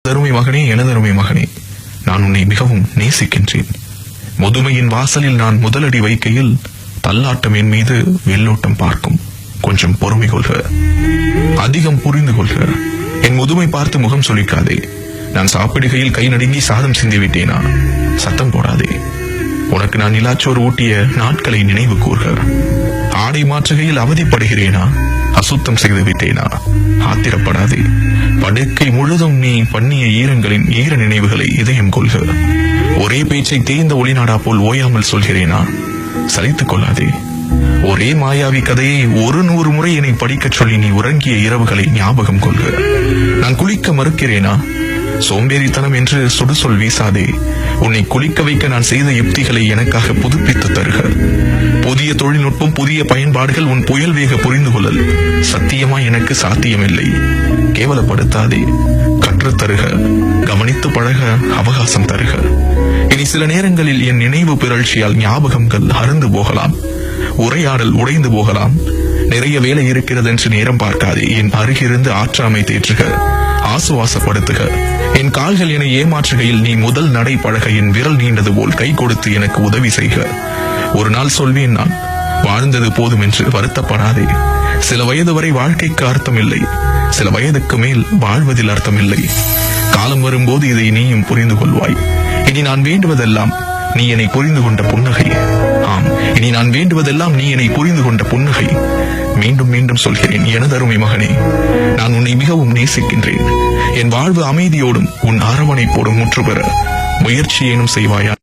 அருமை மகனே, எனதருமை மகனே, நான் உன்னை மிகவும் நேசிக்கின்றேன். முதுமையின் வாசலில் நான் முதலடி வைக்கையில் தள்ளாட்டம் என் மீது வெள்ளோட்டம் பார்க்கும். கொஞ்சம் பொறுமை கொள்க, அதிகம் புரிந்து கொள்க. என் முதுமை பார்த்து முகம் சொலிக்காதே. நான் சாப்பிடுகையில் கை நடுங்கி சாதம் சிந்தி விட்டேனா? சத்தம் போடாதே. உனக்கு நான் நிலாச்சோறு ஊட்டிய நாட்களை நினைவு கூர்க. ஆடை மாற்றுகையில் அவதிப்படுகிறேனா? அசுத்தம் செய்து விட்டேனா? ஆத்திரப்படாதே. படுக்கை முழுதும் நீ பண்ணிய ஈரங்களின் ஈர நினைவுகளை இதயம் கொள்க. ஒரே பேச்சை தேய்ந்த ஒளிநாடா போல் ஓயாமல் சொல்கிறேனா? சலித்துக் கொள்ளாதே. ஒரே மாயாவி கதையை 100 முறை என்னை படிக்கச் சொல்லி நீ உறங்கிய இரவுகளை ஞாபகம் கொள்க. நான் குளிக்க மறுக்கிறேனா? சோம்பேறித்தனம் என்று சுடுசொல் வீசாதே. உன்னை குளிக்க வைக்க நான் செய்த யுக்திகளை எனக்காக புதுப்பித்து தருக. புதிய தொழில்நுட்பம், புதிய பயன்பாடுகள், உன் புயல் வேக புரிந்து கொள்ளல் சத்தியமா எனக்கு சாத்தியமில்லை. கேவலப்படுத்தாதே. கற்றுத்தருக. கவனித்து பழக அவகாசம் தருக. இனி சில நேரங்களில் என் நினைவு பிறழ்ச்சியால் ஞாபகங்கள் அருந்து போகலாம். உரையாடல் உடைந்து போகலாம். நிறைய வேலை இருக்கிறது என்று நேரம் பார்க்காதே. என் அருகிருந்து ஆற்றாமை தேற்றுக, ஆசுவாசப்படுத்துக. என் கால்கள் என ஏமாற்றுகையில் நீ முதல் நடை பழக என் விரல் நீண்டது போல் கை கொடுத்து எனக்கு உதவி செய்க. ஒரு நாள் சொல்வேன், நான் வாழ்ந்தது போதும் என்று வருத்தப்படாதே. சில வயது வரை வாழ்க்கைக்கு அர்த்தம் இல்லை. சில வயதுக்கு மேல் வாழ்வதில் அர்த்தம் இல்லை. காலம் வரும்போது இதை நீயும் புரிந்து கொள்வாய். இனி நான் வேண்டுவதெல்லாம் நீ என்னை புரிந்து கொண்ட புன்னகை. ஆம், இனி நான் வேண்டுவதெல்லாம் நீ என்னை புரிந்து கொண்ட புன்னகை. மீண்டும் மீண்டும் சொல்கிறேன், எனதருமை மகனே, நான் உன்னை மிகவும் நேசிக்கின்றேன். என் வாழ்வு அமைதியோடும் உன் அரவணைப்போடும் முற்று பெற முயற்சி ஏனும் செய்வாயா?